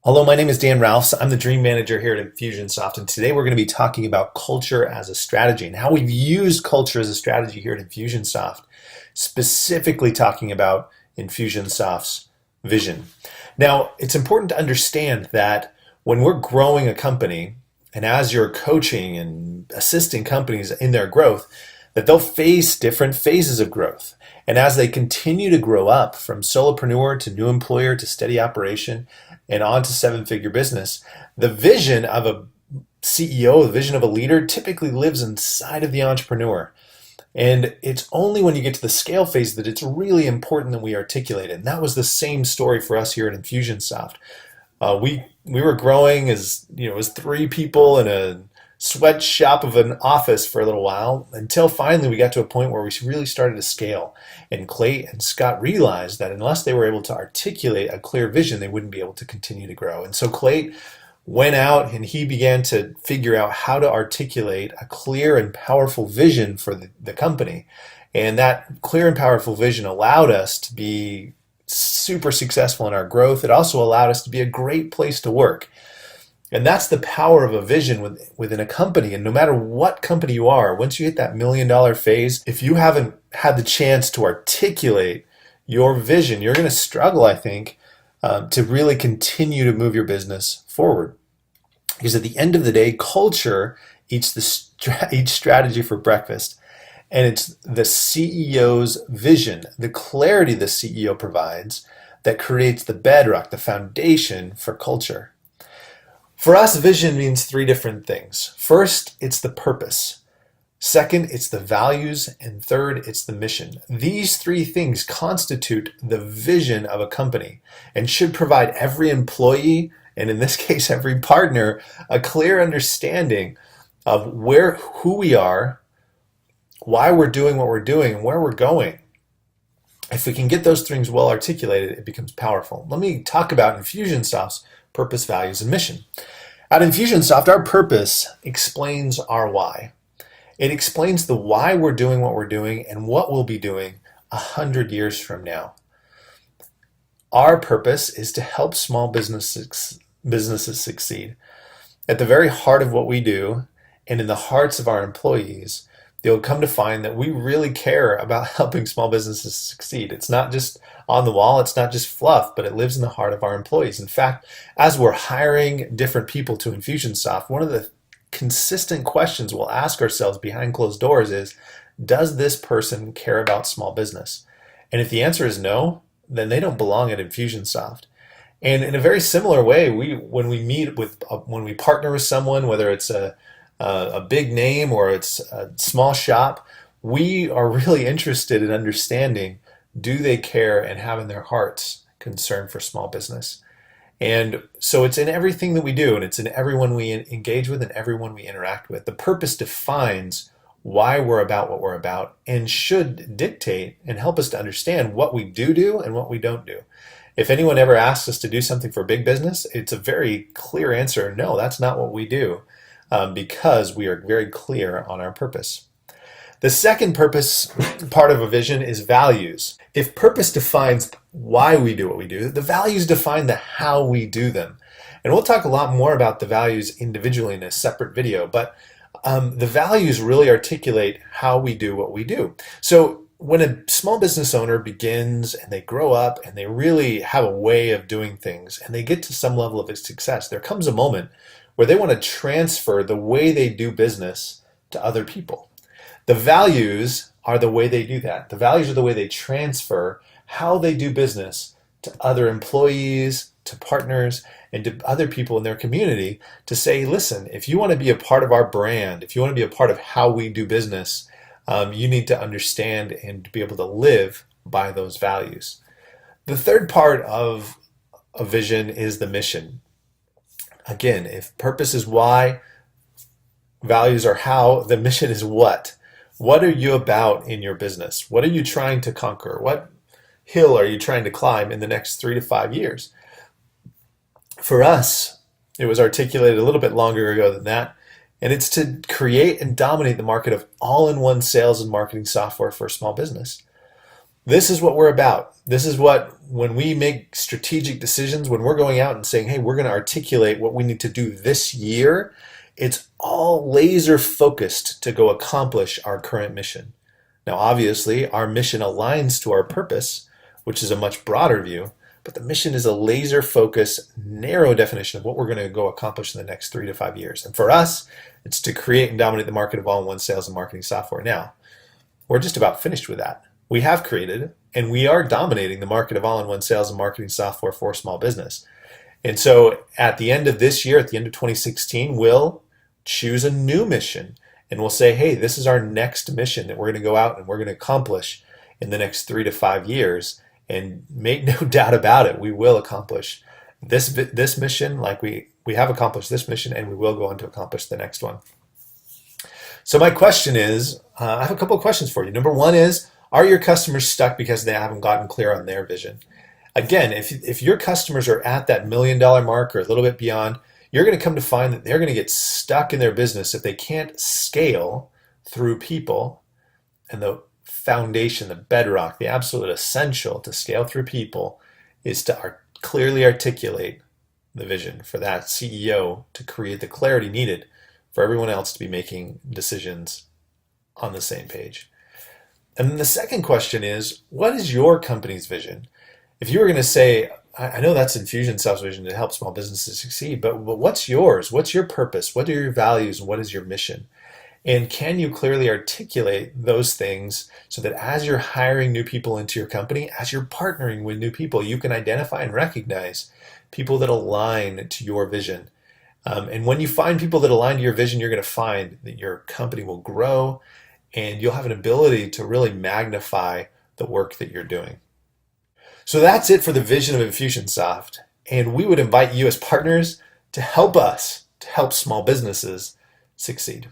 Hello, my name is Dan Ralphs. I'm the Dream Manager here at Infusionsoft, and today we're going to be talking about culture as a strategy and how we've used culture as a strategy here at Infusionsoft, specifically talking about Infusionsoft's vision. Now, it's important to understand that when we're growing a company, and as you're coaching and assisting companies in their growth, that they'll face different phases of growth. And as they continue to grow up from solopreneur to new employer to steady operation and on to seven-figure business, the vision of a CEO, the vision of a leader typically lives inside of the entrepreneur. And it's only when you get to the scale phase that it's really important that we articulate it. And that was the same story for us here at Infusionsoft. We were growing as, it was three people in a sweatshop of an office for a little while until finally we got to a point where we really started to scale. And Clay and Scott realized that unless they were able to articulate a clear vision, they wouldn't be able to continue to grow. And so Clay went out and he began to figure out how to articulate a clear and powerful vision for the company. And that clear and powerful vision allowed us to be super successful in our growth. It also allowed us to be a great place to work. And that's the power of a vision within a company. And no matter what company you are, once you hit that $1 million phase, if you haven't had the chance to articulate your vision, you're going to struggle, I think, to really continue to move your business forward. Because at the end of the day, culture eats each strategy for breakfast. And it's the CEO's vision, the clarity the CEO provides that creates the bedrock, the foundation for culture. For us, vision means three different things. First, it's the purpose. Second, it's the values. And third, it's the mission. These three things constitute the vision of a company and should provide every employee, and in this case, every partner, a clear understanding of who we are, why we're doing what we're doing, and where we're going. If we can get those things well articulated, it becomes powerful. Let me talk about Infusionsoft's purpose, values, and mission. At Infusionsoft, our purpose explains our why. It explains the why we're doing what we're doing and what we'll be doing 100 years from now. Our purpose is to help small businesses succeed. At the very heart of what we do, and in the hearts of our employees, they'll come to find that we really care about helping small businesses succeed. It's not just on the wall, it's not just fluff, but it lives in the heart of our employees. In fact, as we're hiring different people to Infusionsoft, one of the consistent questions we'll ask ourselves behind closed doors is, does this person care about small business? And if the answer is no, then they don't belong at Infusionsoft. And in a very similar way, when we partner with someone, whether it's a big name or it's a small shop, we are really interested in understanding, do they care and have in their hearts concern for small business? And so it's in everything that we do, and it's in everyone we engage with and everyone we interact with. The purpose defines why we're about what we're about and should dictate and help us to understand what we do and what we don't do. If anyone ever asks us to do something for big business, it's a very clear answer, no, that's not what we do. Because we are very clear on our purpose. The second purpose part of a vision is values. If purpose defines why we do what we do, the values define the how we do them. And we'll talk a lot more about the values individually in a separate video, but the values really articulate how we do what we do. So when a small business owner begins and they grow up and they really have a way of doing things and they get to some level of success, there comes a moment where they want to transfer the way they do business to other people. The values are the way they do that. The values are the way they transfer how they do business to other employees, to partners, and to other people in their community to say, listen, if you want to be a part of our brand, if you want to be a part of how we do business, you need to understand and be able to live by those values. The third part of a vision is the mission. Again, if purpose is why, values are how, the mission is what. What are you about in your business? What are you trying to conquer? What hill are you trying to climb in the next 3 to 5 years? For us, it was articulated a little bit longer ago than that, and it's to create and dominate the market of all-in-one sales and marketing software for a small business. This is what we're about. This is what, when we make strategic decisions, when we're going out and saying, hey, we're going to articulate what we need to do this year, it's all laser focused to go accomplish our current mission. Now, obviously, our mission aligns to our purpose, which is a much broader view, but the mission is a laser focused, narrow definition of what we're going to go accomplish in the next 3 to 5 years. And for us, it's to create and dominate the market of all-in-one sales and marketing software. Now, we're just about finished with that. We have created and we are dominating the market of all-in-one sales and marketing software for small business. And so at the end of this year, at the end of 2016, we'll choose a new mission and we'll say, hey, this is our next mission that we're going to go out and we're going to accomplish in the next 3 to 5 years. And make no doubt about it, we will accomplish this mission, like we have accomplished this mission, and we will go on to accomplish the next one. So my question is, I have a couple of questions for you. Number one is, are your customers stuck because they haven't gotten clear on their vision? Again, if your customers are at that $1 million mark or a little bit beyond, you're going to come to find that they're going to get stuck in their business if they can't scale through people. And the foundation, the bedrock, the absolute essential to scale through people is to clearly articulate the vision for that CEO to create the clarity needed for everyone else to be making decisions on the same page. And then the second question is, what is your company's vision? If you were going to say, I know that's Infusionsoft's vision to help small businesses succeed, but what's yours? What's your purpose? What are your values? And what is your mission? And can you clearly articulate those things so that as you're hiring new people into your company, as you're partnering with new people, you can identify and recognize people that align to your vision. And when you find people that align to your vision, you're going to find that your company will grow and you'll have an ability to really magnify the work that you're doing. So that's it for the vision of Infusionsoft. And we would invite you as partners to help us to help small businesses succeed.